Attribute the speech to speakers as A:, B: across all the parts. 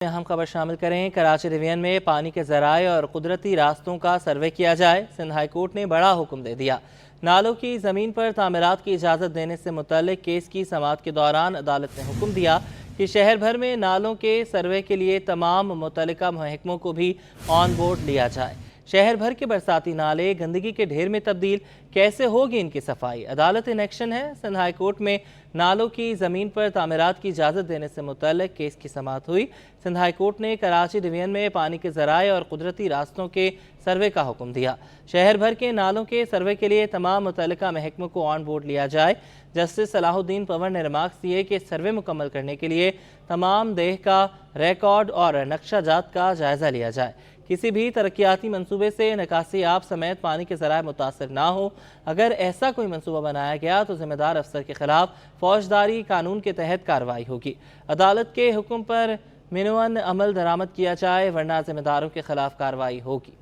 A: اہم خبر شامل کریں۔ کراچی ڈویژن میں پانی کے ذرائع اور قدرتی راستوں کا سروے کیا جائے۔ سندھ ہائی کورٹ نے بڑا حکم دے دیا۔ نالوں کی زمین پر تعمیرات کی اجازت دینے سے متعلق کیس کی سماعت کے دوران عدالت نے حکم دیا کہ شہر بھر میں نالوں کے سروے کے لیے تمام متعلقہ محکموں کو بھی آن بورڈ لیا جائے۔ شہر بھر کے برساتی نالے گندگی کے ڈھیر میں تبدیل کیسے ہوگی ان کی صفائی؟ عدالت ان ایکشن ہے۔ سندھ ہائی کورٹ میں نالوں کی زمین پر تعمیرات کی اجازت دینے سے متعلق کیس کی سماعت ہوئی۔ سندھ ہائی کورٹ نے کراچی ڈویژن میں پانی کے ذرائع اور قدرتی راستوں کے سروے کا حکم دیا۔ شہر بھر کے نالوں کے سروے کے لیے تمام متعلقہ محکموں کو آن بورڈ لیا جائے۔ جسٹس صلاح الدین پنور نے ریمارکس دیے کہ سروے مکمل کرنے کے لیے تمام دیہ کا ریکارڈ اور نقشہ جات کا جائزہ لیا جائے۔ کسی بھی ترقیاتی منصوبے سے نکاسی آب سمیت پانی کے ذرائع متاثر نہ ہو۔ اگر ایسا کوئی منصوبہ بنایا گیا تو ذمہ دار افسر کے خلاف فوجداری قانون کے تحت کارروائی ہوگی۔ عدالت کے حکم پر منوعن عمل درآمد کیا جائے ورنہ ذمہ داروں کے خلاف کارروائی ہوگی۔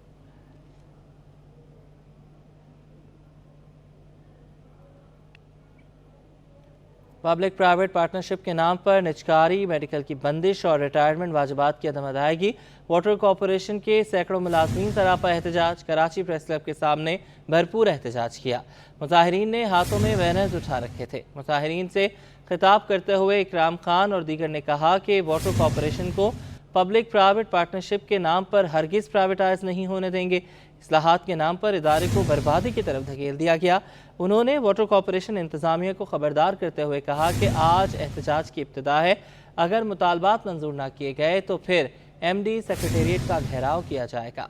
A: پبلک پرائیویٹ پارٹنرشپ کے نام پر نجکاری، میڈیکل کی بندش اور ریٹائرمنٹ واجبات کی عدم ادائیگی۔ واٹر کارپوریشن کے سینکڑوں ملازمین سراپا احتجاج۔ کراچی پریس کلب کے سامنے بھرپور احتجاج کیا۔ مظاہرین نے ہاتھوں میں بینرز اٹھا رکھے تھے۔ مظاہرین سے خطاب کرتے ہوئے اکرام خان اور دیگر نے کہا کہ واٹر کارپوریشن کو پبلک پرائیویٹ پارٹنرشپ کے نام پر ہرگز پرائیویٹائز نہیں ہونے دیں گے۔ اصلاحات کے نام پر ادارے کو بربادی کی طرف دھکیل دیا گیا۔ انہوں نے واٹر کارپوریشن انتظامیہ کو خبردار کرتے ہوئے کہا کہ آج احتجاج کی ابتدا ہے۔ اگر مطالبات منظور نہ کیے گئے تو پھر ایم ڈی سیکریٹریٹ کا گھیراؤ کیا جائے گا۔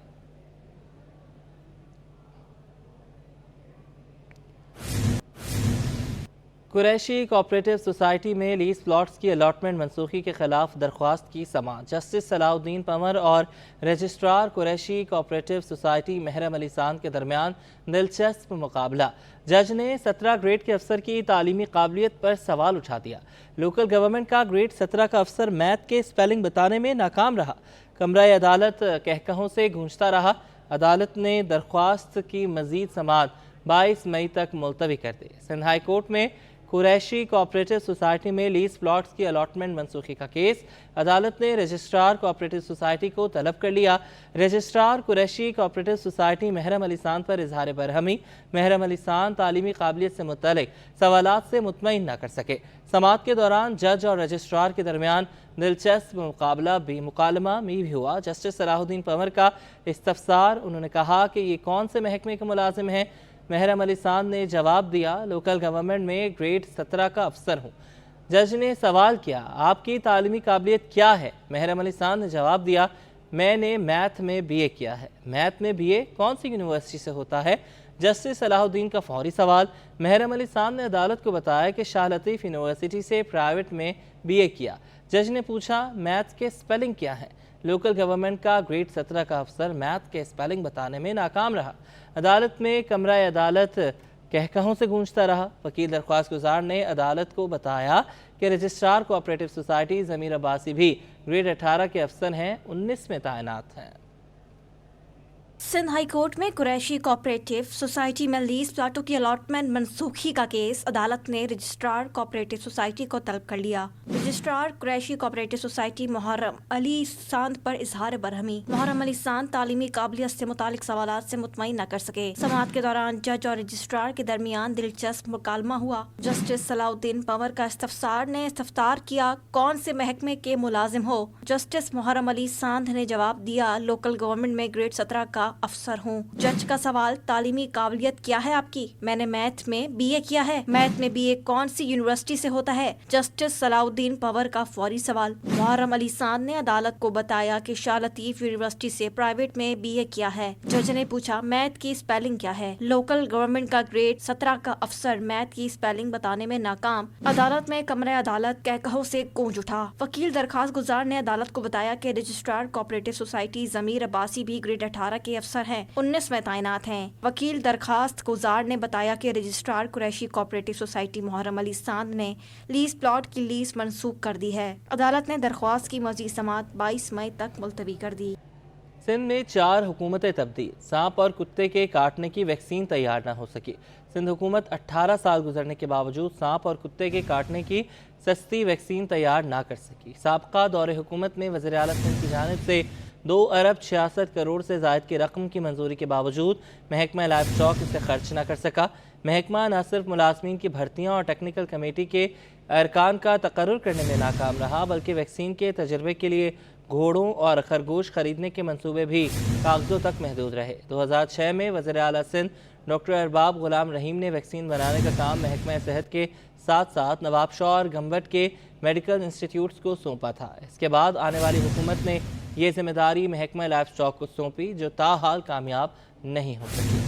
A: قریشی کوآپریٹو سوسائٹی میں لیز پلاٹس کی الاٹمنٹ منسوخی کے خلاف درخواست کی سماعت۔ جسٹس صلاح الدین پنور اور رجسٹرار قریشی کوآپریٹو سوسائٹی محرم علی ساندھ کے درمیان دلچسپ مقابلہ۔ جج نے 17 گریڈ کے افسر کی تعلیمی قابلیت پر سوال اٹھا دیا۔ لوکل گورنمنٹ کا گریڈ 17 کا افسر میتھ کے سپیلنگ بتانے میں ناکام رہا۔ کمرہ عدالت کہکہوں سے گونجتا رہا۔ عدالت نے درخواست کی مزید سماعت 22 مئی تک ملتوی کر دی۔ سندھ ہائی کورٹ میں قریشی کوآپریٹو سوسائٹی میں لیز پلاٹس کی الاٹمنٹ منسوخی کا کیس۔ عدالت نے رجسٹرار کوآپریٹو سوسائٹی کو طلب کر لیا۔ رجسٹرار قریشی کوآپریٹو سوسائٹی محرم علی ساندھ پر اظہار برہمی۔ محرم علی ساندھ تعلیمی قابلیت سے متعلق سوالات سے مطمئن نہ کر سکے۔ سماعت کے دوران جج اور رجسٹرار کے درمیان دلچسپ مکالمہ بھی ہوا۔ جسٹس صلاح الدین پنور کا استفسار، انہوں نے کہا کہ یہ کون سے محکمے کے ملازم ہیں؟ محرم علی ساندھ نے جواب دیا، لوکل گورنمنٹ میں گریڈ 17 کا افسر ہوں۔ جج نے سوال کیا، آپ کی تعلیمی قابلیت کیا ہے؟ محرم علی ساندھ نے جواب دیا، میں نے میتھ میں بی اے کیا ہے۔ میتھ میں بی اے کون سی یونیورسٹی سے ہوتا ہے؟ جسٹس صلاح الدین کا فوری سوال۔ محرم علی ساندھ نے عدالت کو بتایا کہ شاہ لطیف یونیورسٹی سے پرائیویٹ میں بی اے کیا۔ جج نے پوچھا، میتھ کے سپیلنگ کیا ہے؟ لوکل گورنمنٹ کا گریڈ 17 کا افسر میتھ کے سپیلنگ بتانے میں ناکام رہا۔ عدالت میں کمرہ عدالت کہکہوں سے گونجتا رہا۔ وکیل درخواست گزار نے عدالت کو بتایا کہ رجسٹرار کوآپریٹو سوسائٹی ضمیر عباسی بھی گریڈ 18 کے افسر ہیں، 19 میں تعینات ہیں۔
B: سندھ ہائی کورٹ میں قریشی کوآپریٹو سوسائٹی میں لیز پلاٹوں کی الاٹمنٹ منسوخی کا کیس۔ عدالت نے رجسٹرار کوآپریٹو سوسائٹی کو طلب کر لیا۔ رجسٹرار قریشی کوآپریٹو سوسائٹی محرم علی ساندھ پر اظہار برہمی۔ محرم علی ساندھ تعلیمی قابلیت سے متعلق سوالات سے مطمئن نہ کر سکے۔ سماعت کے دوران جج اور رجسٹرار کے درمیان دلچسپ مکالمہ ہوا۔ جسٹس صلاح الدین پنور کا استفسار نے استفسار کیا، کون سے محکمے کے ملازم ہو؟ جسٹس محرم علی ساندھ نے جواب دیا، لوکل گورنمنٹ میں گریڈ 17 کا افسر ہوں۔ جج کا سوال، تعلیمی قابلیت کیا ہے آپ کی؟ میں نے میتھ میں بی اے کیا ہے۔ میتھ میں بی اے کون سی یونیورسٹی سے ہوتا ہے؟ جسٹس صلاح الدین پنور کا فوری سوال۔ محرم علی ساندھ نے عدالت کو بتایا کہ شاہ لطیف یونیورسٹی سے پرائیویٹ میں بی اے کیا ہے۔ جج نے پوچھا، میتھ کی سپیلنگ کیا ہے؟ لوکل گورنمنٹ کا گریڈ 17 کا افسر میتھ کی سپیلنگ بتانے میں ناکام۔ عدالت میں کمرہ عدالت کہکہوں سے گونج اٹھا۔ وکیل درخواست گزار نے عدالت کو بتایا کہ رجسٹرار کوآپریٹو سوسائٹی ضمیر عباسی بھی گریڈ 18 کے افسر ہیں، 19 میں تعینات ہیں۔ وکیل درخواست گزار نے بتایا کہ رجسٹرار قریشی کوآپریٹو سوسائٹی محرم علی ساندھ نے لیز پلاٹ کی لیز منسوخ کر دی ہے۔ عدالت نے درخواست کی مزید سماعت 22 مئی تک ملتوی کر دی۔
A: सिंध में 4 हुकूमतें तब्दील, सांप और कुत्ते के काटने की वैक्सीन तैयार न हो सकी। सिंध हुकूमत 18 साल गुजरने के बावजूद सांप और कुत्ते के काटने की सस्ती वैक्सीन तैयार ना कर सकी। साबका दौरे हुकूमत में वज़ीर आला सिंध की जानिब से 2 अरब 66 करोड़ से ज़ायद की रकम की मंजूरी के बावजूद महकमा लाइफ स्टॉक इसे खर्च न कर सका। महकमा न सिर्फ मुलाजमीन की भर्तियाँ और टेक्निकल कमेटी के अरकान का तकर्रुर करने में नाकाम रहा, बल्कि वैक्सीन के तजर्बे के लिए घोड़ों और खरगोश खरीदने के मंसूबे भी कागजों तक महदूद रहे। 2006 में वज़ीर आला सिंध डॉक्टर अरबाब गुलाम रहीम ने वैक्सीन बनाने का काम महकमा सेहत के साथ साथ नवाब शाह और गंबट के मेडिकल इंस्टीट्यूट्स को सौंपा था। इसके बाद आने वाली हुकूमत ने ये जिम्मेदारी महकमा लाइफ स्टॉक को सौंपी, जो ताहाल कामयाब नहीं हो सकी।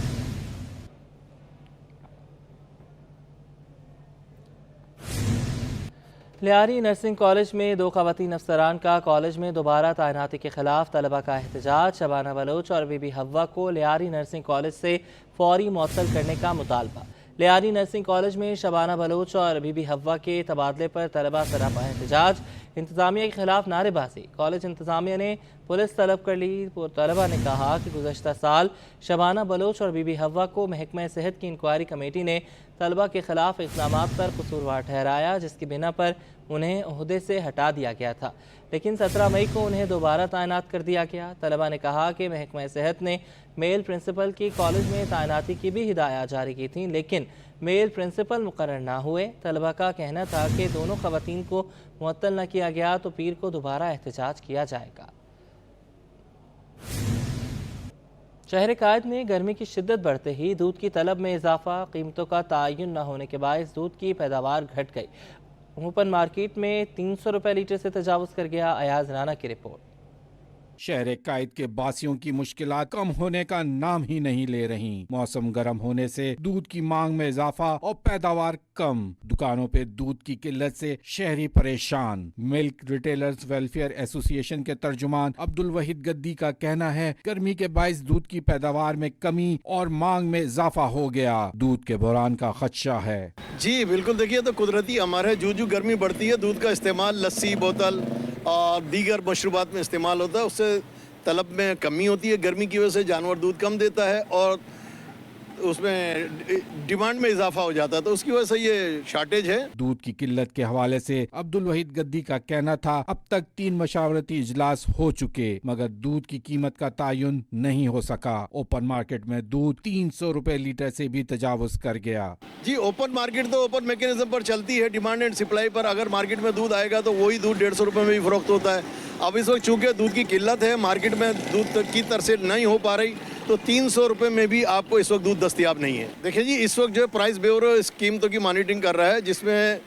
A: लियारी नर्सिंग कॉलेज में 2 ख़वातीन अफसरान का कॉलेज में दोबारा तैनाती के खिलाफ तलबा का एहतजाज। शबाना बलोच और बीबी हवा को लियारी नर्सिंग कॉलेज से फौरी मुअत्तल करने का मुतालबा। लियारी नर्सिंग कॉलेज में शबाना बलोच और बीबी हवा के तबादले पर तलबा सरापा एहतजाज। इंतज़ामिया के खिलाफ नारेबाजी। कॉलेज इंतज़ामिया ने पुलिस तलब कर ली। तलबा ने कहा कि गुज़श्ता साल शबाना बलोच और बीबी हवा को महकमा सेहत की इंक्वायरी कमेटी ने तलबा के खिलाफ इक़दामात पर कसूरवार ठहराया, जिसकी बिना पर उन्हें ओहदे से हटा दिया गया था, लेकिन 17 मई को उन्हें दोबारा तैनात कर दिया गया। तलबा ने कहा कि महकमा सेहत ने मेल प्रिंसिपल की कॉलेज में तैनाती की भी हिदायत जारी की थी, लेकिन मेल प्रिंसिपल मुकर्रर ना हुए। तलबा का कहना था कि दोनों ख़वातीन को मुअत्तल न किया गया तो पीर को दोबारा एहतजाज किया जाएगा। शहर कायद में गर्मी की शिद्दत बढ़ते ही दूध की तलब में इजाफा, कीमतों का तयन न होने के बायस दूध की पैदावार घट गई। ओपन मार्केट में 300 रुपये लीटर से तजावुज़ कर गया। अयाज राना की रिपोर्ट।
C: शहर कायद के बासियों की मुश्किलात कम होने का नाम ही नहीं ले रही। मौसम गर्म होने से दूध की मांग में इजाफा और पैदावार कम। दुकानों पे दूध की किल्लत से शहरी परेशान। मिल्क रिटेलर्स वेलफेयर एसोसिएशन के तर्जुमान अब्दुल वहीद गद्दी का कहना है, गर्मी के बायस दूध की पैदावार में कमी और मांग में इजाफा हो गया। दूध के बहरान का खदशा है।
D: जी बिल्कुल, देखिए तो कुदरती हमारे जो गर्मी बढ़ती है, दूध का इस्तेमाल लस्सी, बोतल और दीगर मशरूबात में इस्तेमाल होता है, उससे तलब में कमी होती है। गर्मी की वजह से जानवर दूध कम देता है और उसमें डिमांड में इजाफा हो जाता है, तो उसकी वजह से ये शॉर्टेज है।
C: दूध की किल्लत के हवाले से अब्दुल वहीद गद्दी का कहना था, अब तक 3 मशावरती इजलास हो चुके मगर दूध की कीमत का तयन नहीं हो सका। ओपन मार्केट में दूध 300 रुपए लीटर से भी तजावुज कर गया।
D: जी ओपन मार्केट तो ओपन मैकेनिज्म पर चलती है, डिमांड एंड सप्लाई पर। अगर मार्केट में दूध आएगा तो वही दूध 150 रुपए में भी फरोख्त होता है। अब इस वक्त चूंकि दूध की किल्लत है, मार्केट में दूध की तरह नहीं हो पा रही, तो 300 रुपए में भी आपको इस वक्त दूध दस्तयाब नहीं है। देखिए जी, इस वक्त जो है प्राइस ब्यूरो इस कीमतों की मॉनिटरिंग कर रहा है, जिसमें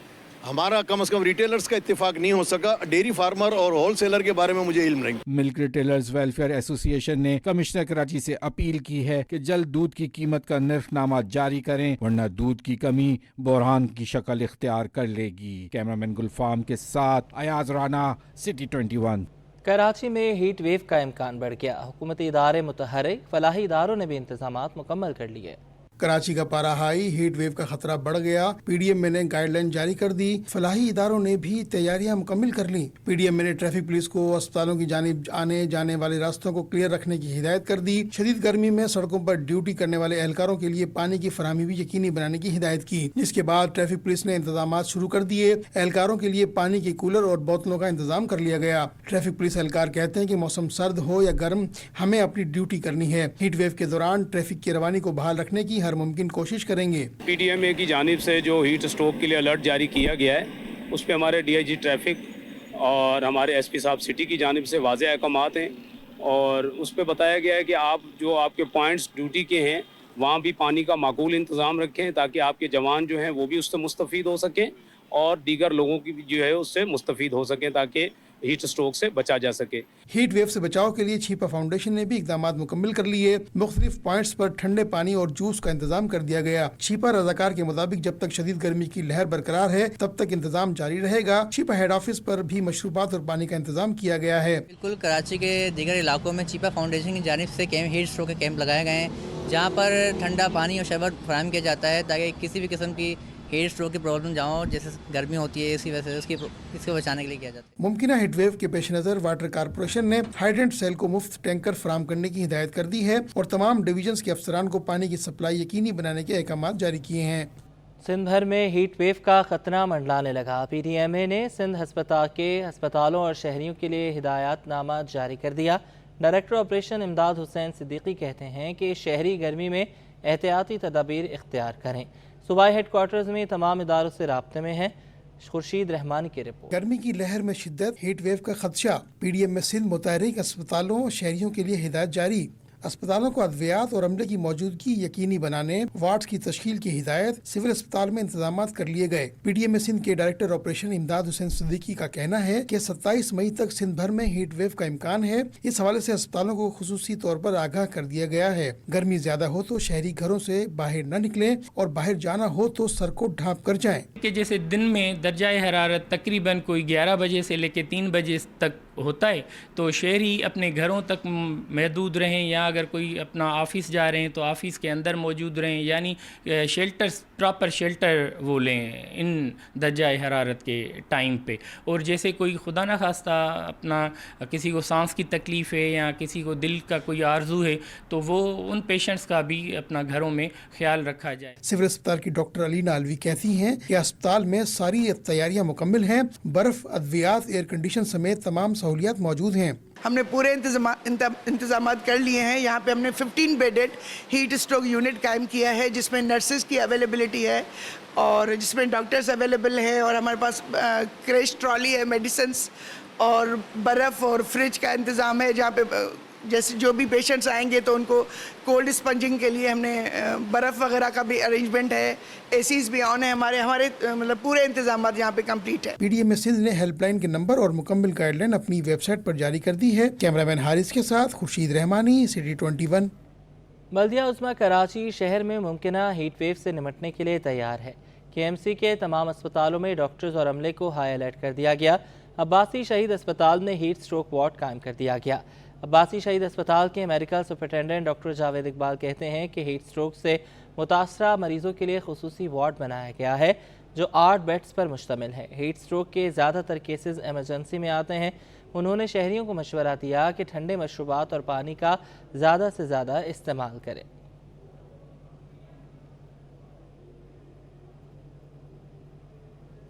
D: हमारा कम से कम रिटेलर्स का इत्तेफाक नहीं हो सका। डेयरी फार्मर और होलसेलर के बारे में मुझे इल्म नहीं।
C: मिल्क रिटेलर्स वेलफेयर एसोसिएशन ने कमिश्नर कराची से अपील की है कि जल्द दूध की कीमत का निर्खनामा जारी करें, वरना दूध की कमी बहरान की शक्ल इख्तियार कर लेगी। कैमरामैन गुलफाम के साथ अयाज राना, सिटी 21।
A: कराची में हीट वेव का इम्कान बढ़ गया। हुकूमती इदारे मुतहर्रिक, फलाही इदारों ने भी इंतजामात मुकम्मल कर लिए।
E: कराची का पारा हाई, हीट वेव का खतरा बढ़ गया। पीडीएम ने गाइडलाइन जारी कर दी। फलाही इदारों ने भी तैयारियां मुकम्मल कर ली। पीडीएम ने ट्रैफिक पुलिस को अस्पतालों की जानिब आने जाने वाले रास्तों को क्लियर रखने की हिदायत कर दी। शदीद गर्मी में सड़कों पर ड्यूटी करने वाले एहलकारों के लिए पानी की फराहमी भी यकीनी बनाने की हिदायत की, जिसके बाद ट्रैफिक पुलिस ने इंतजाम शुरू कर दिए। एहलकारों के लिए पानी के कूलर और बोतलों का इंतजाम कर लिया गया। ट्रैफिक पुलिस एहलकार कहते हैं कि मौसम सर्द हो या गर्म, हमें अपनी ड्यूटी करनी है। हीट वेव के दौरान ट्रैफिक की रवानी को बहाल रखने की हर मुमकिन कोशिश करेंगे।
F: पीडीएमए की जानिब से जो हीट स्ट्रोक के लिए अलर्ट जारी किया गया है, उस पे हमारे डीआईजी ट्रैफिक और हमारे एसपी साहब सिटी की जानिब से वाज़ेह अहकामात हैं और उस पे बताया गया है कि आप जो आपके पॉइंट्स ड्यूटी के हैं वहाँ भी पानी का माकूल इंतज़ाम रखें, ताकि आपके जवान जो हैं वो भी उससे मुस्तफ़ीद हो सकें और दीगर लोगों की भी जो है उससे मुस्तफ़ीद हो सकें, ताकि हीट स्ट्रोक से बचा जा सके।
E: हीट वेव से बचाव के लिए छिपा फाउंडेशन ने भी इकदाम मुकम्मल कर लिए। मुख्तलिफ पॉइंट्स पर ठंडे पानी और जूस का इंतजाम कर दिया गया। छिपा रजाकार के मुताबिक जब तक शदीद गर्मी की लहर बरकरार है तब तक इंतजाम जारी रहेगा। छिपा हेड ऑफिस पर भी मशरूबात और पानी का इंतजाम किया गया है।
G: बिल्कुल कराची के दीगर इलाकों में छिपा फाउंडेशन की जानिब से हीट स्ट्रोक के कैंप लगाए गए हैं, जहाँ पर ठंडा पानी और शरबत फराहम किया जाता है ताकि किसी भी किस्म की ہیٹ اسٹروک کی پرابلم جہاں ہو، جیسے گرمی ہوتی ہے اس کی وجہ سے اس کو بچانے کے لیے کیا جاتا ہے۔
E: ممکنہ ہیٹ ویو کے پیش نظر واٹر کارپوریشن نے ہائیڈرنٹ سیل کو مفت ٹینکر فراہم کرنے کی ہدایت کر دی ہے اور تمام ڈویژنز کے افسران کو پانی کی سپلائی یقینی بنانے کے احکامات جاری کیے ہیں۔
A: سندھ بھر میں ہیٹ ویو کا خطرہ منڈلانے لگا۔ پی ڈی ایم اے نے سندھ ہسپتالوں اور شہریوں کے لیے ہدایات نامہ جاری کر دیا۔ ڈائریکٹر آپریشن امداد حسین صدیقی کہتے ہیں کہ شہری گرمی میں احتیاطی تدابیر اختیار کریں۔ صوبائی ہیڈ کوارٹرز میں تمام اداروں سے رابطے میں ہیں۔ خورشید رحمانی کی رپورٹ۔
E: گرمی کی لہر میں شدت، ہیٹ ویو کا خدشہ، پی ڈی ایم میں سندھ متحرک اسپتالوں اور شہریوں کے لیے ہدایت جاری۔ اسپتالوں کو ادویات اور عملے کی موجودگی یقینی بنانے، وارڈز کی تشکیل کی ہدایت، سول اسپتال میں انتظامات کر لیے گئے۔ پی ڈی ایم سندھ کے ڈائریکٹر آپریشن امداد حسین صدیقی کا کہنا ہے کہ 27 مئی تک سندھ بھر میں ہیٹ ویو کا امکان ہے۔ اس حوالے سے اسپتالوں کو خصوصی طور پر آگاہ کر دیا گیا ہے۔ گرمی زیادہ ہو تو شہری گھروں سے باہر نہ نکلیں اور باہر جانا ہو تو سر کو ڈھانپ کر جائیں۔
H: کہ جیسے دن میں درجہ حرارت تقریباً کوئی 11 بجے سے لے کے 3 بجے تک ہوتا ہے، تو شہری اپنے گھروں تک محدود رہیں، یا اگر کوئی اپنا آفس جا رہے ہیں تو آفس کے اندر موجود رہیں، یعنی پراپر شیلٹر وہ لیں ان درجہ حرارت کے ٹائم پہ۔ اور جیسے کوئی خدا نہ خواستہ اپنا کسی کو سانس کی تکلیف ہے یا کسی کو دل کا کوئی آرزو ہے تو وہ ان پیشنٹس کا بھی اپنا گھروں میں خیال رکھا جائے۔
E: سول اسپتال کی ڈاکٹر علینا الوی کہتی ہیں کہ اسپتال میں ساری تیاریاں مکمل ہیں، برف، ادویات، ایئر کنڈیشن سمیت تمام سہولیات موجود ہیں۔
I: ہم نے پورے انتظامات کر لیے ہیں۔ یہاں پہ ہم نے 15 بیڈڈ ہیٹ اسٹروک یونٹ قائم کیا ہے، جس میں نرسز کی اویلیبلٹی ہے اور جس میں ڈاکٹرز اویلیبل ہیں، اور ہمارے پاس کریش ٹرالی ہے، میڈیسنس اور برف اور فریج کا انتظام ہے، جہاں پہ جیسے جو بھی پیشنٹس آئیں گے تو ان کو کولڈ اسپنجنگ کے لیے ہم نے برف وغیرہ کا بھی ارینجمنٹ ہے، اے سیز بھی آن ہے، ہمارے مطلب پورے انتظامات یہاں پہ کمپلیٹ ہے۔
E: پی ڈی ایم سندھ نے ہیلپ لائن کے نمبر اور مکمل گائیڈ لائن اپنی ویب سائٹ پر جاری کر دی ہے۔ کیمرہ مین حارث کے ساتھ خورشید رحمانی، سٹی 21۔
A: بلدیہ عظمیٰ کراچی شہر میں ممکنہ ہیٹ ویو سے نمٹنے کے لیے تیار ہے۔ کے ایم سی کے تمام اسپتالوں میں ڈاکٹرز اور عملے کو ہائی الرٹ کر دیا گیا۔ عباسی شہید اسپتال میں ہیٹ اسٹروک وارڈ قائم کر دیا گیا۔ عباسی شہید اسپتال کے medical superintendent doctor Javed Iqbal کہتے ہیں کہ ہیٹ اسٹروک سے متاثرہ مریضوں کے لیے خصوصی وارڈ بنایا گیا ہے جو 8 بیڈز پر مشتمل ہے۔ ہیٹ اسٹروک کے زیادہ تر کیسز ایمرجنسی میں آتے ہیں۔ انہوں نے شہریوں کو مشورہ دیا کہ ٹھنڈے مشروبات اور پانی کا زیادہ سے زیادہ استعمال کریں۔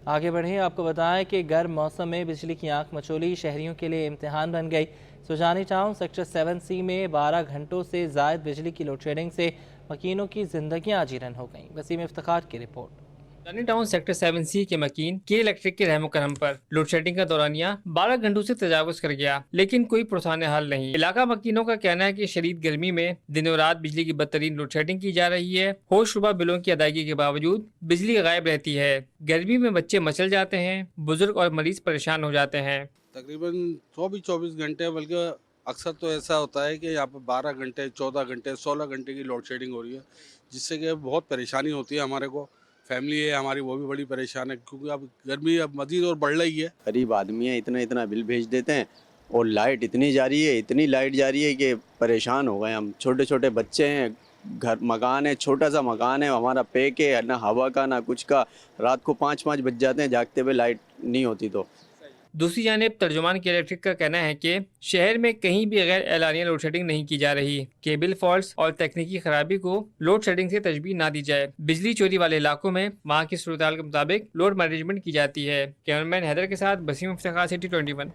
A: آگے بڑھیں، آپ کو بتائیں کہ گرم موسم میں بجلی کی آنکھ مچولی شہریوں کے لیے امتحان بن گئی۔ سجانی ٹاؤن سیکٹر 7C میں 12 گھنٹوں سے زائد بجلی کی لوڈ شیڈنگ سے مکینوں کی زندگیاں اجیرن ہو گئیں۔ وسیم افتخار کی رپورٹ۔
H: سجانی ٹاؤن سیکٹر 7C کے مکین کے الیکٹرک کے رحم و کرم پر لوڈ شیڈنگ کا دورانیہ 12 گھنٹوں سے تجاوز کر گیا، لیکن کوئی پرسان حال نہیں۔ علاقہ مکینوں کا کہنا ہے کہ شدید گرمی میں دن رات بجلی کی بدترین لوڈ شیڈنگ کی جا رہی ہے۔ ہوش ربا بلوں کی ادائیگی کے باوجود بجلی غائب رہتی ہے۔ گرمی میں بچے مچل جاتے ہیں، بزرگ اور مریض پریشان ہو جاتے ہیں۔
J: تقریباً 24 گھنٹے، بلکہ اکثر تو ایسا ہوتا ہے کہ یہاں پہ 12 گھنٹے، 14 گھنٹے، 16 گھنٹے کی لوڈ شیڈنگ ہو رہی ہے، جس سے کہ بہت پریشانی ہوتی ہے ہمارے کو۔ فیملی ہے ہماری، وہ بھی بڑی پریشان ہے کیونکہ اب گرمی اب مزید اور بڑھ رہی ہے۔
K: غریب آدمی ہیں، اتنا بل بھیج دیتے ہیں اور لائٹ اتنی لائٹ جاری ہے کہ پریشان ہو گئے ہم۔ چھوٹے چھوٹے بچے ہیں، مکان ہے، چھوٹا سا مکان ہے ہمارا، پیک ہے، نہ ہوا کا نہ کچھ کا۔ رات کو 5 بج جاتے ہیں جاگتے ہوئے لائٹ نہیں ہوتی تو۔
H: دوسری جانب ترجمان کے الیکٹرک کا کہنا ہے کہ شہر میں کہیں بھی غیر اعلانیہ لوڈ شیڈنگ نہیں کی جا رہی۔ کیبل فالٹس اور تکنیکی خرابی کو لوڈ شیڈنگ سے تشبیہ نہ دی جائے۔ بجلی چوری والے علاقوں میں وہاں کی صورتحال کے مطابق لوڈ مینجمنٹ کی جاتی ہے۔ کیمرمین حیدر کے ساتھ وسیم افتخار، سٹی 21۔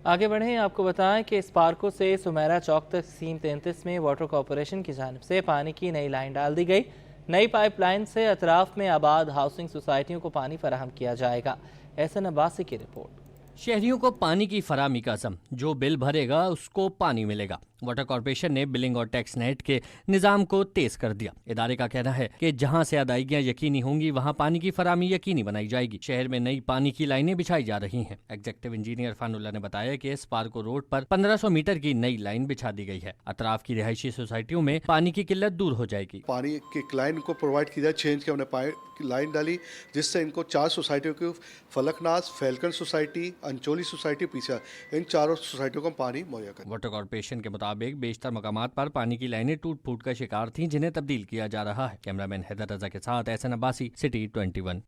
A: آگے بڑھیں، آپ کو بتائیں کہ اسپارکو سے سمیرا چوک تک سیم 33 میں واٹر کارپوریشن کی جانب سے پانی کی نئی لائن ڈال دی گئی۔ نئی پائپ لائن سے اطراف میں آباد ہاؤسنگ سوسائٹیوں کو پانی فراہم کیا جائے گا۔ احسن عباسی کی رپورٹ۔
L: شہریوں کو پانی کی فراہمی کا عزم، جو بل بھرے گا اس کو پانی ملے گا۔ واٹر کارپوریشن نے بلنگ اور ٹیکس نیٹ کے نظام کو تیز کر دیا۔ ادارے کا کہنا ہے کہ جہاں سے ادائیگیاں یقینی ہوں گی وہاں پانی کی فراہمی یقینی بنائی جائے گی۔ شہر میں نئی پانی کی لائنیں بچھائی جا رہی ہیں۔ ایگزیکٹو انجینئر عرفان اللہ نے بتایا کہ اسپارکو روڈ پر 1500 میٹر کی نئی لائن بچھا دی گئی ہے۔ اطراف کی رہائشی سوسائٹیوں میں پانی کی قلت دور ہو جائے گی۔
M: پانی کی لائن کو پرووائڈ کی جائے، چینج کے ہم نے لائن ڈالی جس سے ان کو 4 سوسائٹیوں کی فلک ناز، فیلکن سوسائٹی، अंचोली सोसाइटी पीछा, इन चारों सोसाइटियों को पानी मुहैया करें।
L: वाटर कॉर्पोरेशन के मुताबिक बेशतर मकामात पर पानी की लाइनें टूट फूट का शिकार थीं, जिन्हें तब्दील किया जा रहा है। कैमरामैन हैदर रजा के साथ एहसन अब्बासी, सिटी 21।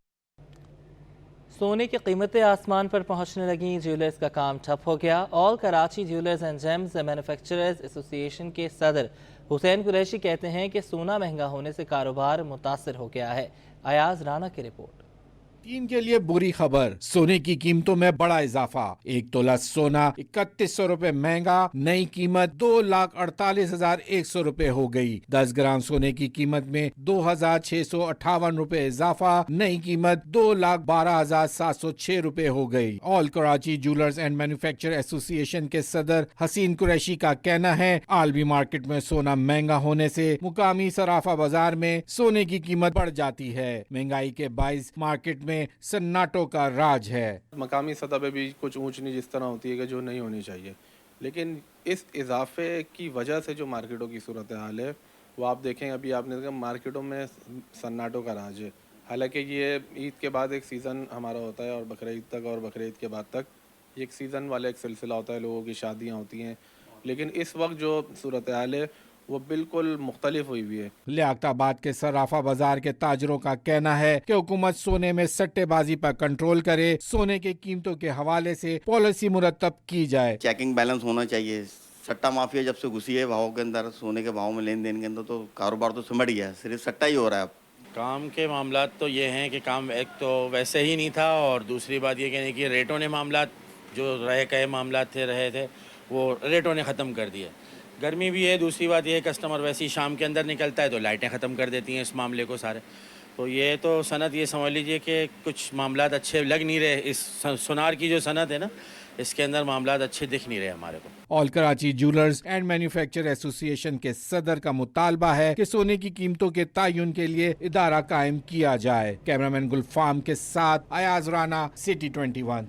A: सोने की कीमतें आसमान पर पहुंचने लगी, ज्वेलर्स का काम ठप हो गया। All Karachi jewellers and James manufacturers association के सदर हुसैन कुरैशी कहते हैं कि सोना महंगा होने से कारोबार मुतासर हो गया है। अयाज राना की रिपोर्ट।
C: चीन के लिए बुरी खबर, सोने की कीमतों में बड़ा इजाफा। 1 तोला सोना 3100 रुपए महंगा, नई कीमत 2,48,100 रुपए हो गई। 10 ग्राम सोने की कीमत में 2,658 रुपए इजाफा, नई कीमत 2,12,706 रुपए हो गई। All Karachi jewellers and manufacture association के सदर हसीन कुरैशी का कहना है, आलमी मार्केट में सोना महंगा होने से मुकामी सराफा बाजार में सोने की कीमत बढ़ जाती है। महंगाई के बाइस मार्केट में सन्नाटो का राज है।
N: मकामी सतह पे भी कुछ ऊंच नीच इस तरह होती है कि जो नहीं होनी चाहिए, लेकिन इस इजाफे की वजह से जो मार्केटों की सूरत हाल है वो आप देखें, अभी आपने देखा मार्केटों में सन्नाटो का राज है। हालांकि ये ईद के बाद एक सीज़न हमारा होता है और बकरीद तक, और बकरीद के बाद तक एक सीज़न वाला एक सिलसिला होता है, लोगों की शादियाँ होती हैं, लेकिन इस वक्त जो सूरत हाल है वो बिल्कुल मुख्तलिफ हुई हुई है।
C: लियाकताबाद के सराफा बाजार के ताजरों का कहना है कि हुकूमत सोने में सट्टेबाजी पर कंट्रोल करे, सोने की कीमतों के हवाले से पॉलिसी मुरतब की जाए।
O: चेकिंग बैलेंस होना चाहिए। सट्टा माफिया जब से घुसी है भाव के अंदर, सोने के भाव में लेन देन के अंदर, तो कारोबार तो सिमट गया है, सिर्फ सट्टा ही हो रहा है अब।
P: काम के मामला तो ये हैं कि काम एक तो वैसे ही नहीं था, और दूसरी बात ये कहने की रेटों ने मामला जो रहे थे वो रेटों ने ख़त्म कर दिए। गर्मी भी है, दूसरी बात ये है कस्टमर वैसे ही शाम के अंदर निकलता है तो लाइटें ख़त्म कर देती हैं इस मामले को सारे। तो ये तो सनत ये समझ लीजिए कि कुछ मामलात अच्छे लग नहीं रहे। इस सुनार की जो सनत है ना, इसके अंदर मामलात अच्छे दिख नहीं रहे हमारे को।
C: All Karachi jewellers and manufacture association के सदर का मुतालबा है कि सोने की कीमतों के तयन के लिए इदारा कायम किया जाए। कैमरामैन गुलफाम के साथ अयाज राना, सिटी 21।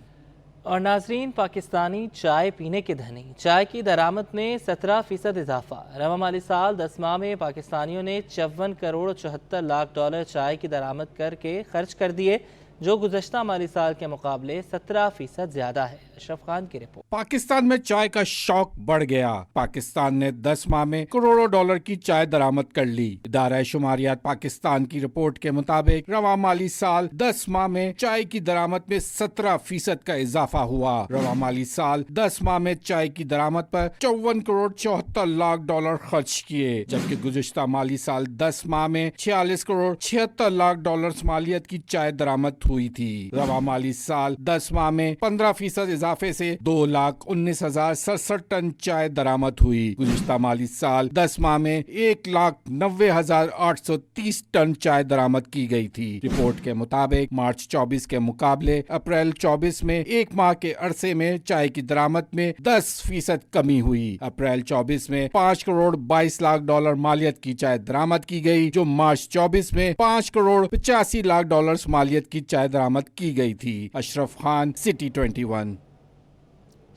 A: और नाजरीन, पाकिस्तानी चाय पीने के धनी, चाय की दरामद में 17% इजाफा। रवा माली साल 10 माह में पाकिस्तानियों ने 54 करोड़ 74 लाख डॉलर चाय की दरामद करके खर्च कर दिए, जो गुज़श्ता माली साल के मुकाबले 17% ज्यादा है। अशरफ खान की रिपोर्ट।
C: पाकिस्तान में चाय का शौक बढ़ गया। पाकिस्तान ने 10 माह में करोड़ों डॉलर की चाय दरामद कर ली। इदारा शुमारियात पाकिस्तान की रिपोर्ट के मुताबिक रवा माली साल 10 माह में चाय की दरामद में 17% का इजाफा हुआ। रवा माली साल 10 माह में चाय की दरामद पर 54 करोड़ 74 लाख डॉलर खर्च किए, जबकि गुज़श्ता माली साल 10 माह में 46 करोड़ 76 लाख डॉलर मालियत की चाय दरामद हुई थी। रवा माली साल 10 माह में 15% इजाफे से 2,19,067 टन चाय दरामद हुई। गुज़श्ता माली साल 10 माह में 1,90,830 टन चाय दरामद की गई थी। रिपोर्ट के मुताबिक मार्च 24 के मुकाबले अप्रैल 24 में एक माह के अरसे में चाय की दरामद में 10% कमी हुई। अप्रैल 24 में 5 करोड़ 22 लाख डॉलर मालियत की चाय दरामद की गई, जो मार्च 24 में 5 करोड़ 85 लाख डॉलर मालियत की चाय दरामद की गई थी। Ashraf Khan, city 21।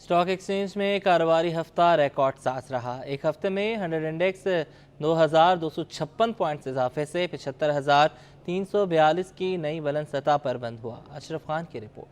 A: Stock exchange में कारोबारी हफ्ता रिकॉर्ड साज रहा। एक हफ्ते में 100 इंडेक्स 2,256 पॉइंट्स इजाफे से 75,342 की नई बुलंद सतह पर बंद हुआ। अशरफ खान की रिपोर्ट।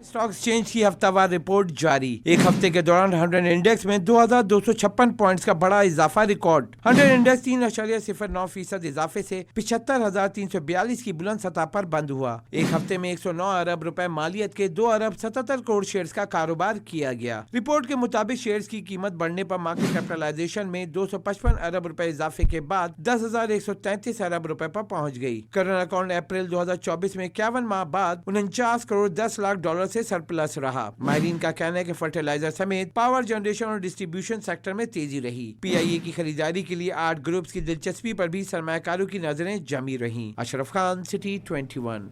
Q: स्टॉक एक्सचेंज की हफ्तावार रिपोर्ट जारी। एक हफ्ते के दौरान 100 इंडेक्स में 2,256 पॉइंट्स का बड़ा इजाफा रिकॉर्ड। 100 इंडेक्स 3.09% इजाफे से 75,342 की बुलंद सतह पर बंद हुआ। एक हफ्ते में 109 अरब रुपए मालियत के 2 अरब 77 करोड़ शेयर्स का कारोबार किया गया। रिपोर्ट के मुताबिक शेयर्स की कीमत बढ़ने पर मार्केट कैपिटलाइजेशन में 255 अरब रुपए इजाफे के बाद 10,133 अरब रुपए पर पहुंच गई। करंट अकाउंट अप्रैल 2024 में 51 माह बाद 49 करोड़ 10 लाख डॉलर से सरप्लस रहा। माहिरीन का कहना है कि फर्टिलाइजर समेत पावर जनरेशन और डिस्ट्रीब्यूशन सेक्टर में तेजी रही। पीआईए की खरीदारी के लिए 8 ग्रुप्स की दिलचस्पी पर भी सरमायाकारों की नजरें जमी रहीं। अशरफ खान, सिटी 21।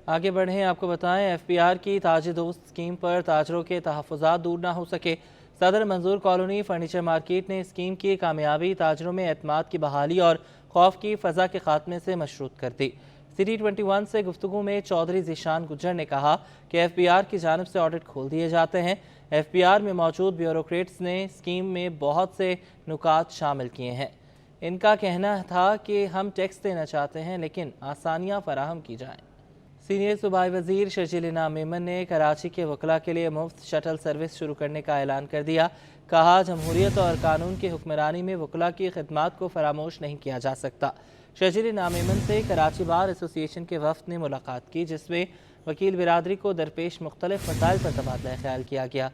A: आगे बढ़ें, आपको बताएं एफपीआर की ताजिर दोस्त स्कीम पर ताजरों के तहफ़्फ़ुज़ात दूर ना हो सके। सदर मंजूर कॉलोनी फर्नीचर मार्केट ने स्कीम की कामयाबी ताजरों में एतमाद की बहाली और खौफ की फ़ज़ा के खात्मे से मशरूत कर दी। सिटी 21 से गुफ्तगू में चौधरी ज़ीशान गुज्जर ने कहा कि एफपीआर की जानिब से ऑडिट खोल दिए जाते हैं। एफपीआर में मौजूद ब्यूरोक्रेट्स ने स्कीम में बहुत से नुकात शामिल किए हैं। इनका कहना था कि हम टैक्स देना चाहते हैं लेकिन आसानियाँ फराहम की जाएँ। सीनियर सूबाई वजीर शर्जील इनाम मेमन ने कराची के वकला के लिए मुफ्त शटल सर्विस शुरू करने का ऐलान कर दिया। कहा, जमहूरियत और कानून की हुक्मरानी में वकला की खिदमात को फरामोश नहीं किया जा सकता। शर्जील इनाम मेमन से कराची बार एसोसिएशन के वफद ने मुलाकात की, जिसमें वकील बिरादरी को दरपेश मुख्तलिफ मसाइल पर तबादला ख्याल किया गया।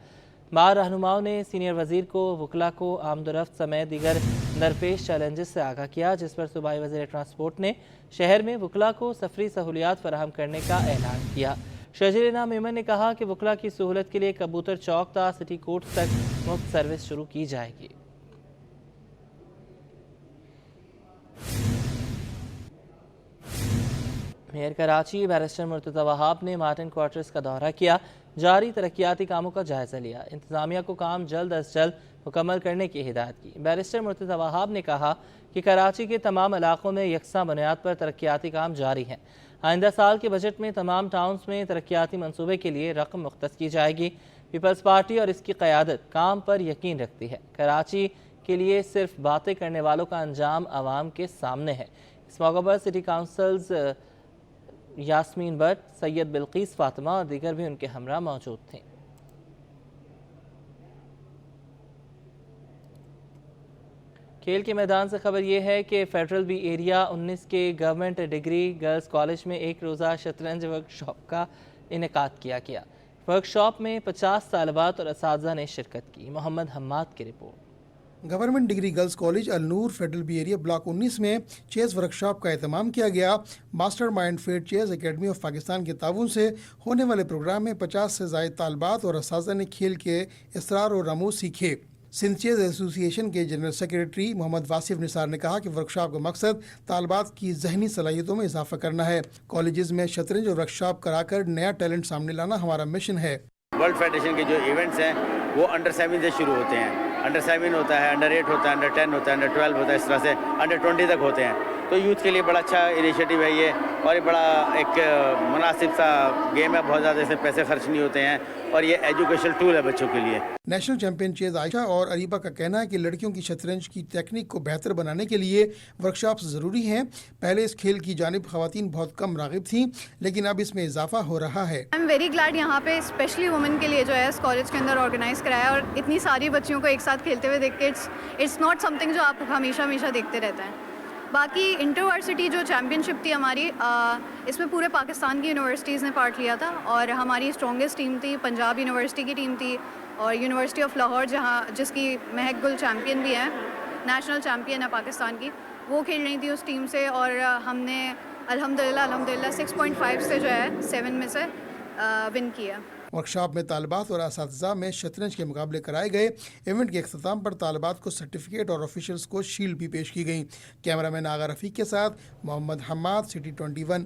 A: बार रहनुमाओं ने सीनियर वजीर को वकला को आमदोरफ्त समेत दीगर दरपेश चैलेंजेस से आगाह किया, जिस पर सूबाई वज़ीर ट्रांसपोर्ट ने शहर में वकला को सफरी सहूलियात फराहम करने का ऐलान किया। शर्जील इनाम मेमन ने कहा कि वकला की सहूलत के लिए कबूतर चौक ता सिटी कोर्ट तक मुफ्त सर्विस शुरू की जाएगी। मेयर कराची बैरिस्टर मुर्तज़ा वहाब ने मार्टिन क्वार्टर्स का दौरा किया, जारी तरक्याती कामों का जायजा लिया, इंतजामिया को काम जल्द अज जल्द मुकम्मल करने की हिदायत की। बैरिस्टर मुर्तज़ा वहाब ने कहा कि कराची के तमाम इलाकों में यकसा बुनियाद पर तरक्याती काम जारी हैं। आइंदा साल के बजट में तमाम टाउन्स में तरक्याती मनसूबे के लिए रकम मुख्तस की जाएगी। पीपल्स पार्टी और इसकी क़यादत काम पर यकीन रखती है। कराची के लिए सिर्फ बातें करने वालों का अंजाम आवाम के सामने है। इस मौके पर सिटी काउंसिल्स यास्मीन भट्ट, सैयद बिल्कीस फातिमा और दीगर भी उनके हमरा मौजूद थे। खेल के मैदान से खबर यह है कि फेडरल बी एरिया 19 के गवर्नमेंट डिग्री गर्ल्स कॉलेज में एक रोज़ा शतरंज वर्कशॉप का इनेकाद किया गया। वर्कशॉप में 50 तालिबात और असातिज़ा ने शिरकत की। मोहम्मद हम्माद की रिपोर्ट।
E: Government degree girls college Alnoor federal B area block 19 में चेस वर्कशॉप का एहतमाम किया गया। Master mind fed chess academy of Pakistan के ताउन से होने वाले प्रोग्राम में 50 से ज़ायद तालिबात और असातिज़ा ने खेल के इसरार और रमूज सीखे। सिंध चेस एसोसिएशन के जनरल सेक्रेटरी मोहम्मद वासिफ निसार ने कहा कि वर्कशॉप का मकसद तालिबात की जहनी सलाहियतों में इजाफा करना है। कॉलेजेस में शतरंज और वर्कशॉप कराकर नया टैलेंट सामने लाना हमारा मिशन है।
O: वर्ल्ड फेडरेशन के जो इवेंट्स हैं वो अंडर 7 से शुरू होते हैं। अंडर 7 होता है, अंडर 8 होता है, अंडर 10 होता है, अंडर 12 होता है, इस तरह से अंडर 20 तक होते हैं। तो यूथ के लिए बड़ा अच्छा इनिशिएटिव है ये, और ये बड़ा एक मुनासिब सा गेम है। बहुत ज़्यादा इसमें पैसे खर्च नहीं होते हैं और ये एजुकेशनल टूल है बच्चों के लिए।
E: नेशनल चैंपियन चेस आयशा और अरीबा का कहना है कि लड़कियों की शतरंज की टेक्निक को बेहतर बनाने के लिए वर्कशॉप्स ज़रूरी हैं। पहले इस खेल की जानिब ख़वातीन बहुत कम राग़िब थीं, लेकिन अब इसमें इजाफा हो रहा है।
R: आई एम वेरी ग्लैड यहाँ पे स्पेशली वुमेन के लिए जो है इस कॉलेज के अंदर ऑर्गेनाइज कराया, और इतनी सारी बच्चियों को एक साथ खेलते हुए देख के इट्स नॉट समथिंग जो आप हमेशा देखते रहते हैं। बाकी इंटरवर्सिटी जो चैम्पियनशिप थी हमारी, इसमें पूरे पाकिस्तान की यूनिवर्सिटीज़ ने पार्ट लिया था, और हमारी स्ट्रॉन्गेस्ट टीम थी पंजाब यूनिवर्सिटी की टीम थी, और यूनिवर्सिटी ऑफ लाहौर जिसकी महक गुल चैम्पियन भी है, नेशनल चैम्पियन है पाकिस्तान की, वो खेल रही थी उस टीम से। और हमने अल्हम्दुलिल्लाह 6.5 से जो है 7 में से विन किया।
E: वर्कशॉप में तालिबात और असातिज़ा में शतरंज के मुकाबले कराए गए। इवेंट के अख्ताम पर तालिबात को सर्टिफिकेट और ऑफिशियल्स को शील्ड भी पेश की गई। कैमरामैन आगा रफ़ीक के साथ मोहम्मद हम्माद, सिटी 21।